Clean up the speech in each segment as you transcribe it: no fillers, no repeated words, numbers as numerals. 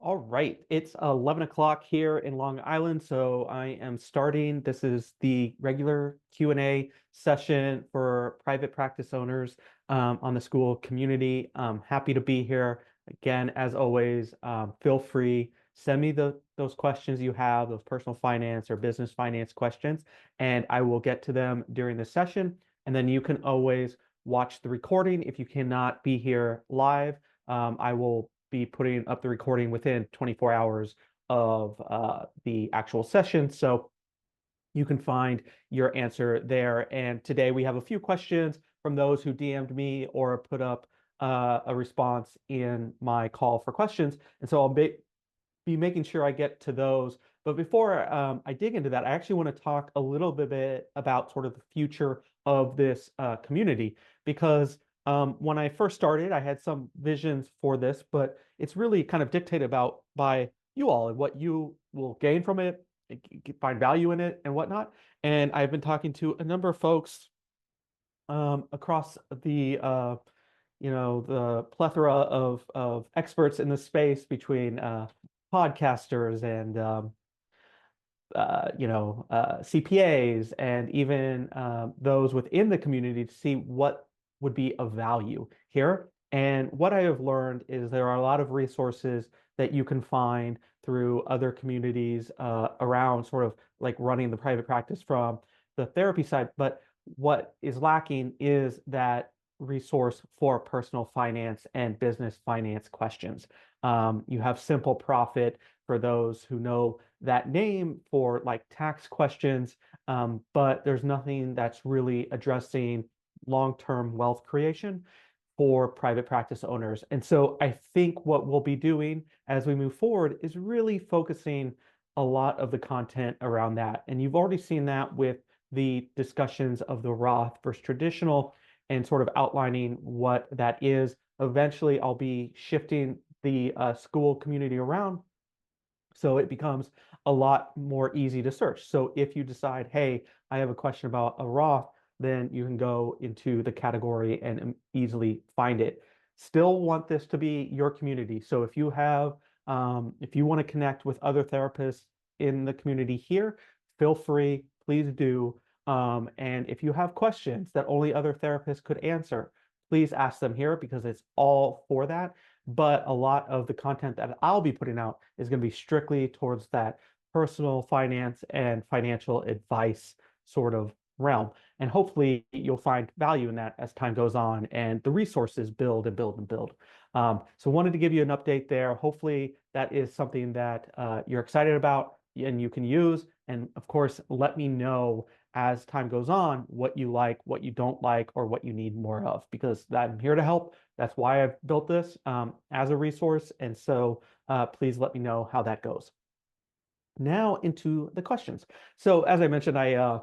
All right, it's 11 o'clock here in Long Island, so I am starting. This is the regular Q&A session for private practice owners on the school community. I'm happy to be here. Again, as always, feel free, send me those questions you have, those personal finance or business finance questions, and I will get to them during the session. And then you can always watch the recording if you cannot be here live. I will be putting up the recording within 24 hours of the actual session. So you can find your answer there. And today we have a few questions from those who DM'd me or put up a response in my call for questions. And so I'll be making sure I get to those. But before I dig into that, I actually want to talk a little bit about sort of the future of this community because when I first started, I had some visions for this, but it's really kind of dictated about by you all and what you will gain from it, find value in it, and whatnot. And I've been talking to a number of folks across the plethora of experts in the space between podcasters and CPAs and even those within the community to see what would be of value here. And what I have learned is there are a lot of resources that you can find through other communities around sort of like running the private practice from the therapy side. But what is lacking is that resource for personal finance and business finance questions. You have Simple Profit for those who know that name for like tax questions, but there's nothing that's really addressing long-term wealth creation for private practice owners. And so I think what we'll be doing as we move forward is really focusing a lot of the content around that. And you've already seen that with the discussions of the Roth versus traditional and sort of outlining what that is. Eventually, I'll be shifting the school community around so it becomes a lot more easy to search. So if you decide, hey, I have a question about a Roth, then you can go into the category and easily find it. Still want this to be your community. So if you want to connect with other therapists in the community here, feel free, please do. And if you have questions that only other therapists could answer, please ask them here because it's all for that. But a lot of the content that I'll be putting out is going to be strictly towards that personal finance and financial advice sort of realm. And hopefully you'll find value in that as time goes on and the resources build and build and build. So wanted to give you an update there. Hopefully that is something that you're excited about and you can use. And of course, let me know as time goes on what you like, what you don't like, or what you need more of, because I'm here to help. That's why I've built this as a resource. And so please let me know how that goes. Now into the questions. So as I mentioned, I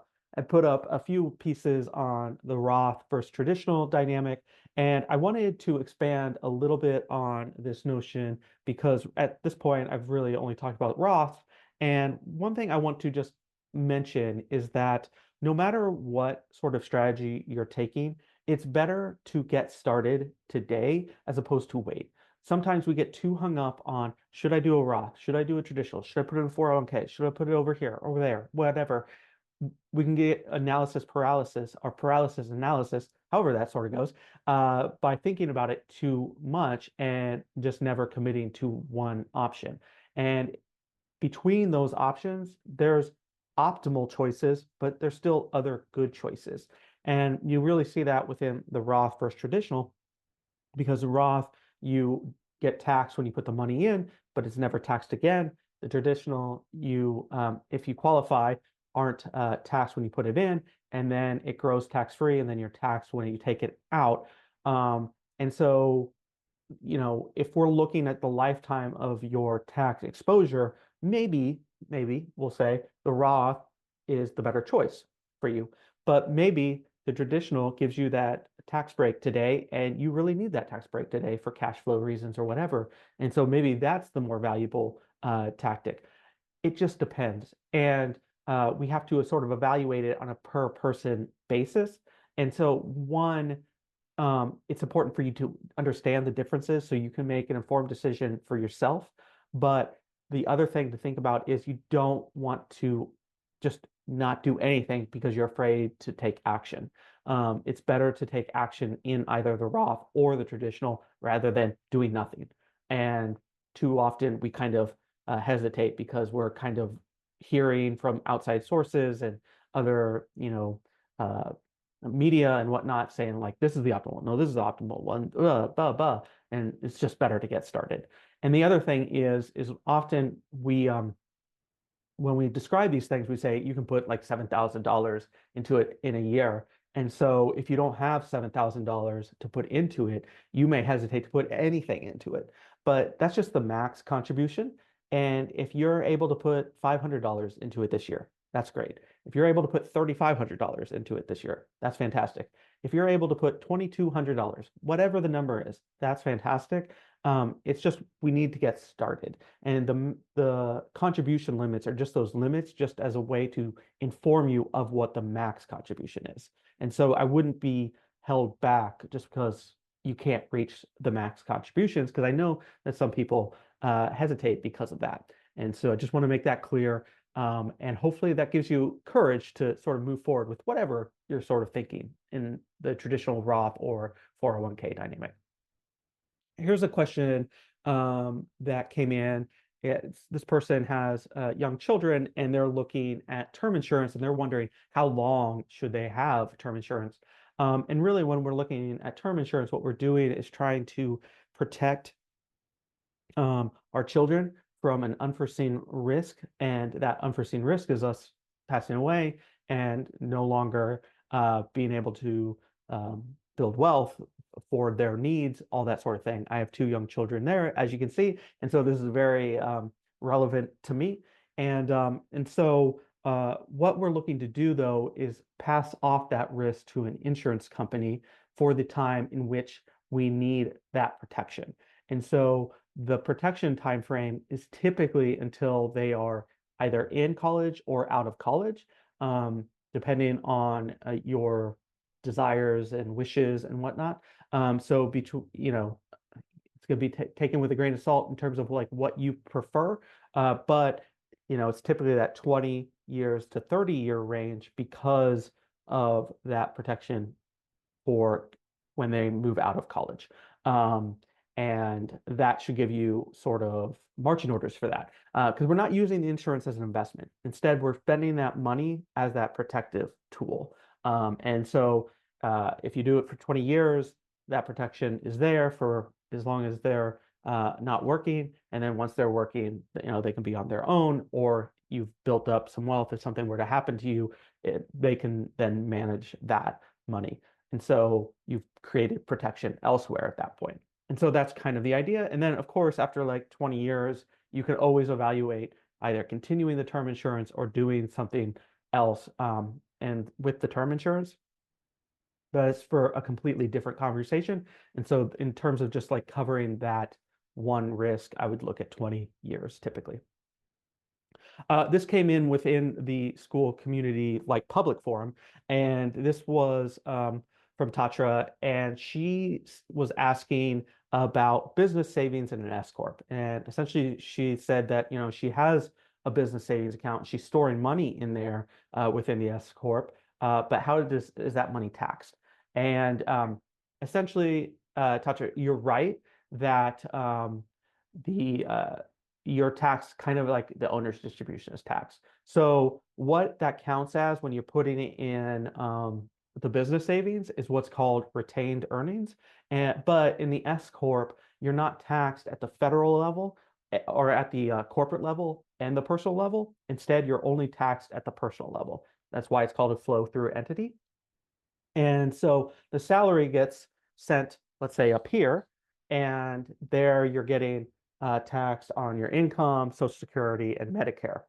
put up a few pieces on the Roth versus traditional dynamic, and I wanted to expand a little bit on this notion because at this point I've really only talked about Roth. And one thing I want to just mention is that no matter what sort of strategy you're taking, it's better to get started today as opposed to wait. Sometimes we get too hung up on should I do a Roth? Should I do a traditional? Should I put it in 401k? Should I put it over here, over there, whatever? We can get analysis paralysis or paralysis analysis, however that sort of goes, by thinking about it too much and just never committing to one option. And between those options, there's optimal choices, but there's still other good choices. And you really see that within the Roth versus traditional, because the Roth, you get taxed when you put the money in, but it's never taxed again. The traditional, if you qualify, aren't taxed when you put it in, and then it grows tax-free, and then you're taxed when you take it out. And so, if we're looking at the lifetime of your tax exposure, maybe we'll say the Roth is the better choice for you. But maybe the traditional gives you that tax break today, and you really need that tax break today for cash flow reasons or whatever. And so maybe that's the more valuable tactic. It just depends. And we have to sort of evaluate it on a per person basis. And so, one, it's important for you to understand the differences so you can make an informed decision for yourself. But the other thing to think about is you don't want to just not do anything because you're afraid to take action. It's better to take action in either the Roth or the traditional rather than doing nothing. And too often we kind of hesitate because we're kind of hearing from outside sources and other, uh, media and whatnot saying like this is the optimal. No, this is the optimal one. Blah, blah. And it's just better to get started. And the other thing is often we when we describe these things, we say you can put like $7,000 into it in a year. And so if you don't have $7,000 to put into it, you may hesitate to put anything into it. But that's just the max contribution. And if you're able to put $500 into it this year, that's great. If you're able to put $3,500 into it this year, that's fantastic. If you're able to put $2,200, whatever the number is, that's fantastic. It's just we need to get started. And the contribution limits are just those limits, just as a way to inform you of what the max contribution is. And so I wouldn't be held back just because you can't reach the max contributions, because I know that some people hesitate because of that. And so I just want to make that clear. And hopefully that gives you courage to sort of move forward with whatever you're sort of thinking in the traditional Roth or 401k dynamic. Here's a question that came in. This person has young children and they're looking at term insurance and they're wondering how long should they have term insurance. And really, when we're looking at term insurance, what we're doing is trying to protect our children from an unforeseen risk. And that unforeseen risk is us passing away and no longer being able to build wealth for their needs, all that sort of thing. I have two young children there, as you can see, and so this is very relevant to me. And so what we're looking to do, though, is pass off that risk to an insurance company for the time in which we need that protection. And so the protection time frame is typically until they are either in college or out of college, depending on your desires and wishes and whatnot. So between, it's going to be taken with a grain of salt in terms of like what you prefer. But it's typically that 20 years to 30-year range because of that protection for when they move out of college. And that should give you sort of marching orders for that. Because we're not using the insurance as an investment. Instead, we're spending that money as that protective tool. And so if you do it for 20 years, that protection is there for as long as they're not working. And then once they're working, they can be on their own, or you've built up some wealth. If something were to happen to you, they can then manage that money. And so you've created protection elsewhere at that point. And so that's kind of the idea. And then, of course, after like 20 years, you can always evaluate either continuing the term insurance or doing something else. And with the term insurance, that's for a completely different conversation. And so in terms of just like covering that one risk, I would look at 20 years typically. This came in within the school community like public forum, and this was from Tatra, and she was asking about business savings in an S-Corp. And essentially she said that, she has a business savings account, she's storing money in there within the S-Corp, but how is that money taxed? And essentially, Tatra, you're right that the your tax kind of like the owner's distribution is taxed. So what that counts as when you're putting it in the business savings is what's called retained earnings. But in the S Corp, you're not taxed at the federal level or at the corporate level and the personal level. Instead, you're only taxed at the personal level. That's why it's called a flow through entity. And so the salary gets sent, let's say, up here, and there you're getting taxed on your income, Social Security, and Medicare.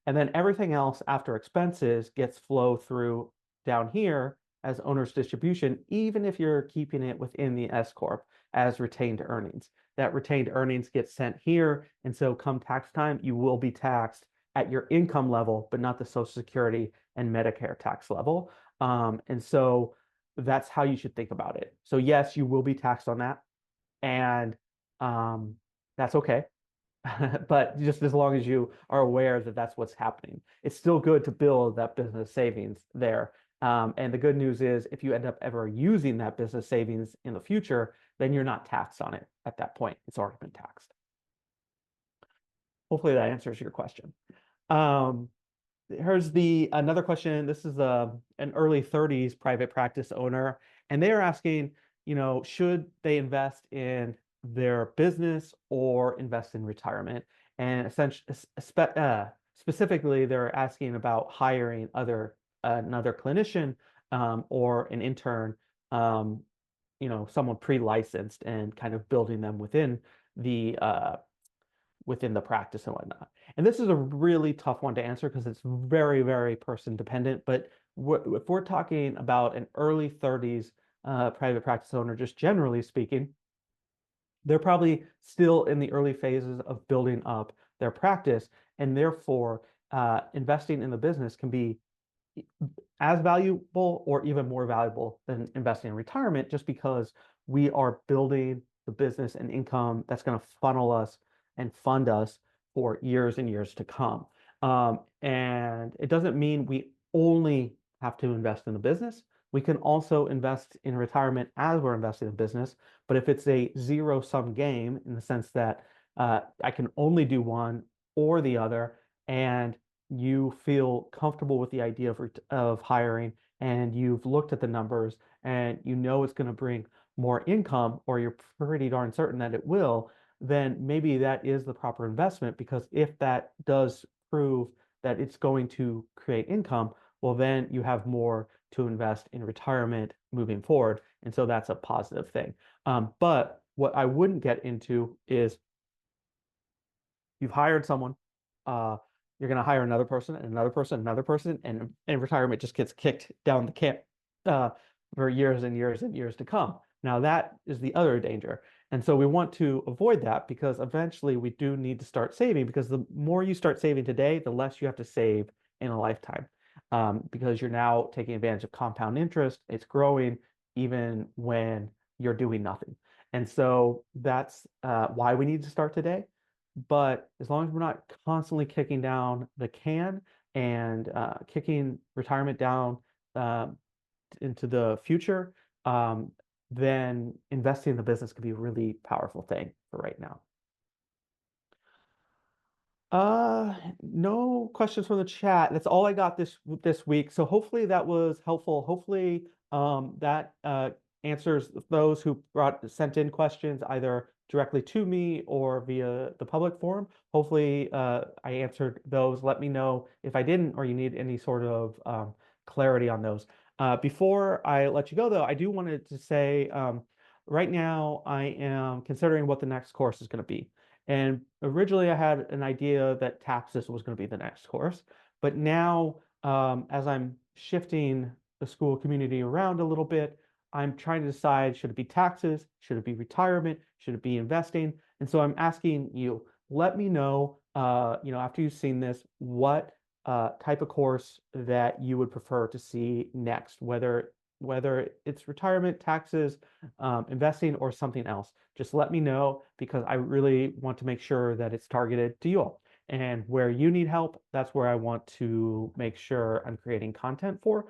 And then everything else after expenses gets flow through down here as owner's distribution, even if you're keeping it within the S Corp as retained earnings. That retained earnings get sent here, and so come tax time, you will be taxed at your income level, but not the Social Security and Medicare tax level. And so that's how you should think about it. So yes, you will be taxed on that, and that's okay. But just as long as you are aware that that's what's happening, it's still good to build that business savings there. And the good news is if you end up ever using that business savings in the future, then you're not taxed on it at that point. It's already been taxed. Hopefully that answers your question. Um, Here's the another question. This is an early 30s private practice owner, and they are asking, should they invest in their business or invest in retirement? And essentially, specifically, they're asking about hiring another clinician or an intern, um, someone pre-licensed and kind of building them the within the practice and whatnot. And this is a really tough one to answer because it's very, very person dependent. But if we're talking about an early 30s private practice owner, just generally speaking, they're probably still in the early phases of building up their practice. And therefore, investing in the business can be as valuable or even more valuable than investing in retirement just because we are building the business and income that's going to funnel us and fund us for years and years to come. And it doesn't mean we only have to invest in the business. We can also invest in retirement as we're investing in business. But if it's a zero-sum game in the sense that I can only do one or the other, and you feel comfortable with the idea of hiring and you've looked at the numbers and you know it's going to bring more income or you're pretty darn certain that it will, then maybe that is the proper investment because if that does prove that it's going to create income, well, then you have more to invest in retirement moving forward. And so that's a positive thing. But what I wouldn't get into is you've hired someone, uh, you're going to hire another person and another person, another person, and retirement just gets kicked down the camp uh, for years and years and years to come. Now that is the other danger. And so we want to avoid that because eventually we do need to start saving because the more you start saving today, the less you have to save in a lifetime. Because you're now taking advantage of compound interest, it's growing even when you're doing nothing. And so that's why we need to start today. But as long as we're not constantly kicking down the can and kicking retirement down um, into the future, then investing in the business could be a really powerful thing for right now. No questions from the chat. That's all I got this week. So hopefully that was helpful. Hopefully that answers those who sent in questions either directly to me or via the public forum. Hopefully I answered those. Let me know if I didn't or you need any sort of clarity on those. Before I let you go, though, I do wanted to say right now I am considering what the next course is going to be. And originally, I had an idea that taxes was going to be the next course. But now, as I'm shifting the school community around a little bit, I'm trying to decide, should it be taxes? Should it be retirement? Should it be investing? And so I'm asking you, let me know, after you've seen this, what type of course that you would prefer to see next, whether it's retirement, taxes, investing, or something else. Just let me know because I really want to make sure that it's targeted to you all. And where you need help, that's where I want to make sure I'm creating content for.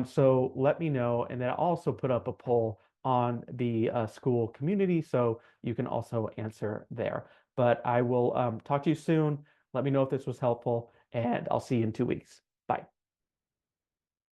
So let me know. And then I'll also put up a poll on the school community so you can also answer there. But I will talk to you soon. Let me know if this was helpful, and I'll see you in 2 weeks. Bye.